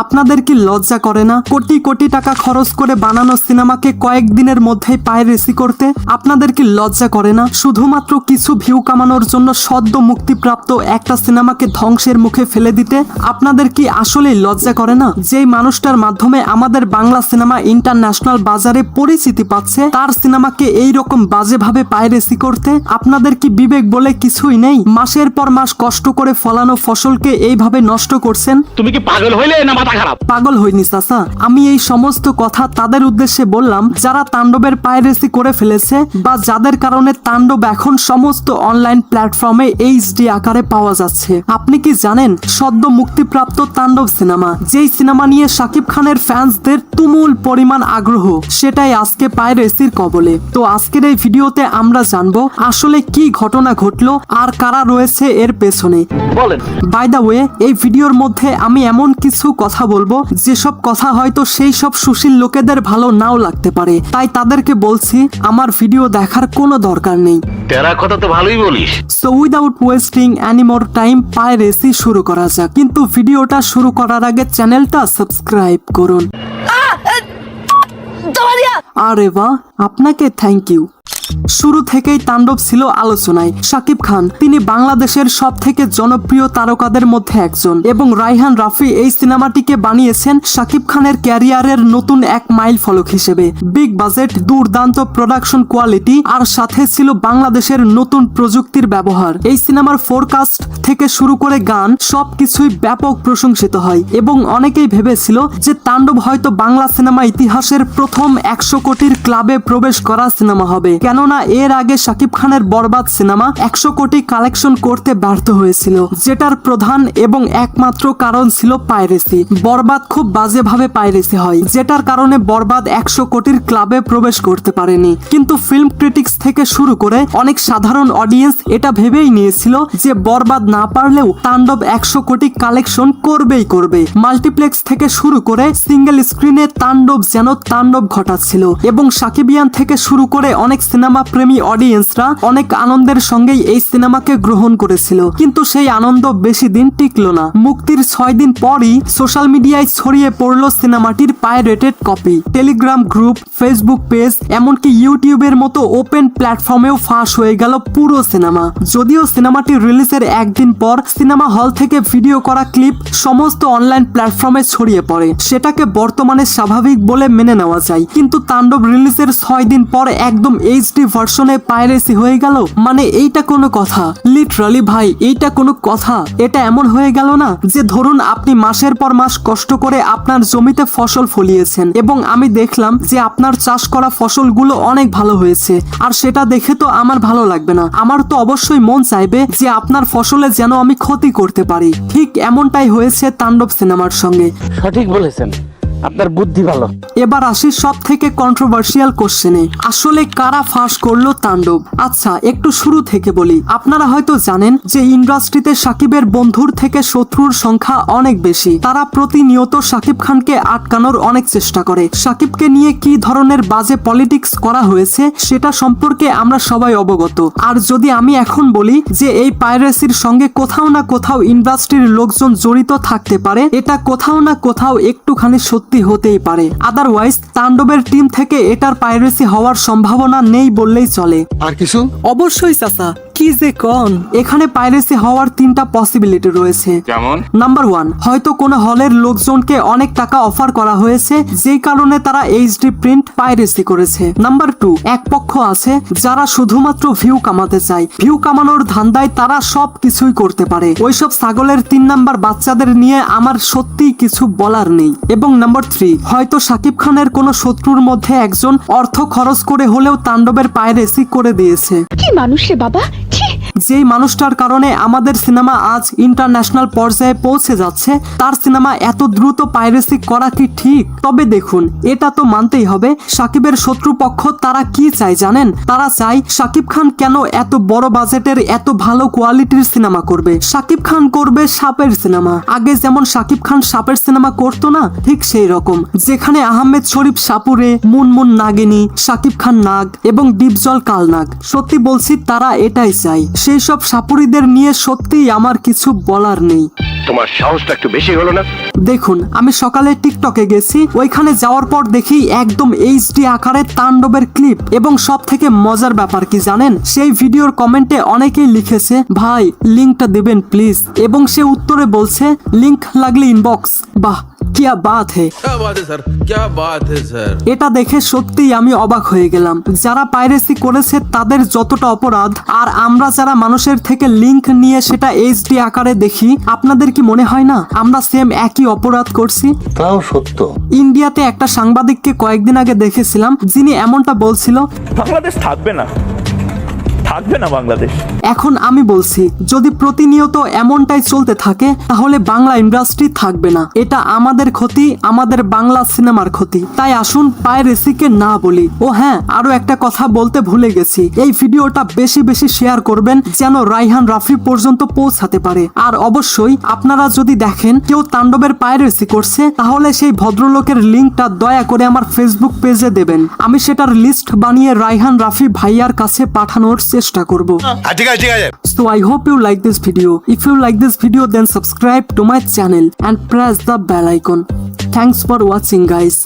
আপনাদের কি লজ্জা করে না কোটি কোটি টাকা খরচ করে বানানো সিনেমাকে কয়েকদিনের মধ্যেই পাইরেসি করতে? আপনাদের কি লজ্জা করে না শুধুমাত্র কিছু ভিউ কামানোর জন্য সদ্য মুক্তিপ্রাপ্ত একটা সিনেমাকে ধ্বংসের মুখে ফেলে দিতে? আপনাদের কি আসলেই লজ্জা করে না যেই মানুষটার মাধ্যমে আমাদের বাংলা সিনেমা ইন্টারন্যাশনাল বাজারে পরিচিতি পাচ্ছে তার সিনেমাকে এইরকম বাজেভাবে পাইরেসি করতে? আপনাদের কি বিবেক বলে কিছুই নেই? মাসের পর মাস কষ্ট করে ফলানো ফসলকে এইভাবে নষ্ট করছেন। তুমি কি পাগল হইলে না মাথা খারাপ? পাগল হইনি চাচা, আমি এই সমস্ত কথা তাদের উদ্দেশ্যে বললাম যারা তাণ্ডবের পাইরেসি করে ফেলেছে বা যাদের কারণে তাণ্ডব এখন সমস্ত অনলাইন প্ল্যাটফর্মে এইচডি আকারে পাওয়া যাচ্ছে। আপনি কি জানেন সদ্য মুক্তিপ্রাপ্ত তাণ্ডব সিনেমা, যেই সিনেমা নিয়ে শাকিব খানের ফ্যান্সদের তুমুল পরিমাণ আগ্রহ, সেটাই আজকে পাইরেসির কবলে। তো আজকের এই ভিডিওতে আমরা জানবো আসলে কি ঘটনা ঘটলো আর কারা রয়েছে এর পেছনে। বলেন। বাই দ্য ওয়ে, এই ভিডিওর মধ্যে আমি এমন কিছু কথা বলবো যেসব কথা হয়তো সেই সব সুশীল লোকেদের ভালো নাও লাগতে পারে, তাই তাদেরকে বলছি আমার ভিডিও দেখার কোনো দরকার নেই। তেরা কথা তো ভালোই বলিস। So without wasting any more time piracy শুরু করা যাক, কিন্তু ভিডিওটা শুরু করার আগে চ্যানেলটা সাবস্ক্রাইব করুন। আরে বাহ, আপনাকে থ্যাংক ইউ। শুরু থেকেই তাণ্ডব ছিল আলোচনায়। শাকিব খান, তিনি বাংলাদেশের সব থেকে জনপ্রিয় তারকাদের মধ্যে একজন এবং রায়হান রাফি এই সিনেমাটিকে বানিয়েছেন শাকিব খানের ক্যারিয়ারের নতুন এক মাইল ফলক হিসেবে। বিগ বাজেট, দুর্দান্ত প্রোডাকশন কোয়ালিটি আর সাথে ছিল বাংলাদেশের নতুন প্রযুক্তির ব্যবহার। এই সিনেমার ফোরকাস্ট থেকে শুরু করে গান সবকিছুই ব্যাপক প্রশংসিত হয় এবং অনেকেই ভেবেছিল যে তাণ্ডব হয়তো বাংলা সিনেমা ইতিহাসের প্রথম 100 কোটির ক্লাবে প্রবেশ করা সিনেমা হবে, কেননা এর আগে শাকিব খানের বরবাদ সিনেমা 100 কোটি কালেকশন করতে ব্যর্থ হয়েছিল, যেটার প্রধান এবং একমাত্র কারণ ছিল পাইরেসি। বরবাদ খুব বাজেভাবে পাইরেসি হয়, যেটার কারণে বরবাদ 100 কোটির ক্লাবে প্রবেশ করতে পারেনি। কিন্তু ফিল্ম ক্রিটিক্স থেকে শুরু করে অনেক সাধারণ অডিয়েন্স এটা ভেবেই নিয়েছিল যে বরবাদ না পারলেও তাণ্ডব 100 কোটি কালেকশন করবেই করবে। মাল্টিপ্লেক্স থেকে শুরু করে সিঙ্গেল স্ক্রিনে তাণ্ডব যেন তাণ্ডব ঘটাচ্ছিল এবং সাকিবিয়ান থেকে শুরু করে অনেক সিনেমা প্রেমী অডিয়েন্সরা অনেক আনন্দের সঙ্গেই এই সিনেমাকে গ্রহণ করেছিল, কিন্তু সেই আনন্দ বেশি দিন টিকলো না। মুক্তির 6 দিন পরই সোশ্যাল মিডিয়ায় ছড়িয়ে পড়ল সিনেমাটির pirated copy. Telegram group, Facebook page, এমনকি ইউটিউবের মতো ওপেন প্ল্যাটফর্মেও ফাঁস হয়ে গেল পুরো সিনেমা। যদিও সিনেমাটি রিলিজের একদিন পর সিনেমা হল থেকে ভিডিও করা ক্লিপ সমস্ত অনলাইন প্ল্যাটফর্মে ছড়িয়ে পড়ে, সেটাকে বর্তমানে স্বাভাবিক বলে মেনে নেওয়া যায়। কিন্তু তাণ্ডব রিলিজের 6 দিন পর একদম এইচডি ভার্সনে পাইরেসি হয়ে গেল, মানে এইটা কোনো কথা? লিটারালি ভাই, এইটা কোনো কথা? এটা এমন হয়ে গেল না যে ধরুন আপনি মাসের পর মাস কষ্ট করে আপনার জমিতে ফসল ফলিয়েছেন এবং আমি দেখলাম যে আপনার চাষ করা ফসলগুলো অনেক ভালো হয়েছে, আর সেটা দেখে তো আমার ভালো লাগবে না। আমার তো অবশ্যই মন চাইবে যে আপনার ফসলে যেন আমি ক্ষতি করতে পারি। ঠিক এমনটাই হয়েছে তাণ্ডব সিনেমার সঙ্গে। সঠিক বলেছেন, আপনার বুদ্ধি ভালো। এবার আসি সব থেকে কন্ট্রোভার্সিয়াল কোশ্চেনে, আসলে কারা ফাঁস করলো তাণ্ডব? আচ্ছা, একটু শুরু থেকে বলি। আপনারা হয়তো জানেন যে ইন্ডাস্ট্রিতে শাকিবের বন্ধুর থেকে শত্রুর সংখ্যা অনেক বেশি। তারা প্রতিনিয়ত শাকিব খানকে আটকানোর অনেক চেষ্টা করে। শাকিবকে নিয়ে কি ধরনের বাজে পলিটিক্স করা হয়েছে সেটা সম্পর্কে আমরা সবাই অবগত। আর যদি আমি এখন বলি যে এই পাইরেসির সঙ্গে কোথাও না কোথাও ইন্ডাস্ট্রির লোকজন জড়িত থাকতে পারে, এটা কোথাও না কোথাও একটুখানি সত্যি হতেই পারে। আদারওয়াইজ তাণ্ডবের টিম থেকে এটার পাইরেসি হওয়ার সম্ভাবনা নেই বললেই চলে। আর কিছু? অবশ্যই চাচা, কি যে কোন। এখানে পাইরেসি হওয়ার 3টা পসিবিলিটি রয়েছে। যেমন? নাম্বার 1, হয়তো কোনো হলের লোকজনকে অনেক টাকা অফার করা হয়েছে, যেই কারণে তারা এইচডি প্রিন্ট পাইরেসি করেছে। নাম্বার 2, এক পক্ষ আছে যারা শুধুমাত্র ভিউ কামাতে চায়। ভিউ কামানোর ধান্দায় তারা সব কিছুই করতে পারে। ওইসব ছাগলের 3 নাম্বার বাচ্চাদের নিয়ে আমার সত্যিই কিছু বলার নেই। এবং নাম্বার 3, হয়তো শাকিব খানের কোনো শত্রুর মধ্যে একজন অর্থ খরচ করে হলেও তাণ্ডবের পাইরেসি করে দিয়েছে। কি মানুষ রে বাবা! যেই মানুষটার কারণে আমাদের সিনেমা আজ ইন্টারন্যাশনাল পর্যায়ে পৌঁছে যাচ্ছে, তার সিনেমা এত দ্রুত পাইরেসি করা কি ঠিক? তবে দেখুন, এটা তো মানতেই হবে শাকিবের শত্রুপক্ষ তারা কি চায় জানেন? তারা চায় শাকিব খান কেন এত বড় বাজেটের এত ভালো কোয়ালিটির সিনেমা করবে। শাকিব খান করবে সাপের সিনেমা। আগে যেমন শাকিব খান সাপের সিনেমা করতো না, ঠিক সেই রকম, যেখানে আহমেদ শরীফ সাপুরে, মুনমুন নাগিনী, শাকিব খান নাগ এবং ডিপজল কালনাগ। সত্যি বলছি, তারা এটাই চায়। সেই সব সাপুরিদের নিয়ে সত্যিই আমার কিছু বলার নেই। তোমার সাহসটা একটু বেশি হলো না? দেখুন, আমি সকালে টিকটকে গেছি, ওইখানে যাওয়ার পর দেখি একদম এইচডি আকারে তাণ্ডবের ক্লিপ। এবং সব থেকে মজার ব্যাপার কি জানেন, সেই ভিডিওর কমেন্টে অনেকেই লিখেছে, ভাই লিঙ্কটা দেবেন প্লিজ, এবং সে উত্তরে বলছে লিঙ্ক লাগলে ইনবক্স। বাহ, क्या बात है, क्या बात है सर, क्या बात है सर। এটা দেখে সত্যিই আমি অবাক হয়ে গেলাম। যারা পাইরেসি করেছে তাদের যতটা অপরাধ, আর আমরা যারা মানুষের থেকে লিংক নিয়ে সেটা এইচডি আকারে দেখি, আপনাদের কি মনে হয় না আমরা সেম একই অপরাধ করছি? তাও সত্য। ইন্ডিয়াতে একটা সাংবাদিককে কয়েকদিন আগে দেখেছিলাম, যিনি এমনটা বলছিল, বাংলাদেশ থাকবে না, থাকবে না বাংলাদেশ। এখন আমি বলছি, যদি প্রতিনিয়ত এমনটাই চলতে থাকে তাহলে বাংলা ইন্ডাস্ট্রি থাকবে না। এটা আমাদের ক্ষতি, আমাদের বাংলা সিনেমার ক্ষতি। তাই আসুন পাইরেসিকে না বলি। ও হ্যাঁ, আরো একটা কথা বলতে ভুলে গেছি, এই ভিডিওটা বেশি বেশি শেয়ার করবেন যেন রায়হান রাফি পর্যন্ত পৌঁছাতে পারে। আর অবশ্যই আপনারা যদি দেখেন কেউ তাণ্ডবের পাইরেসি করছে, তাহলে সেই ভদ্রলোকের লিঙ্কটা দয়া করে আমার ফেসবুক পেজে দেবেন। আমি সেটার লিস্ট বানিয়ে রায়হান রাফি ভাইয়ার কাছে পাঠানোর চেষ্টা করব। ঠিক আছে ঠিক আছে। So I hope you like this video. If you like this video, then subscribe to my channel and press the bell icon. Thanks for watching, guys.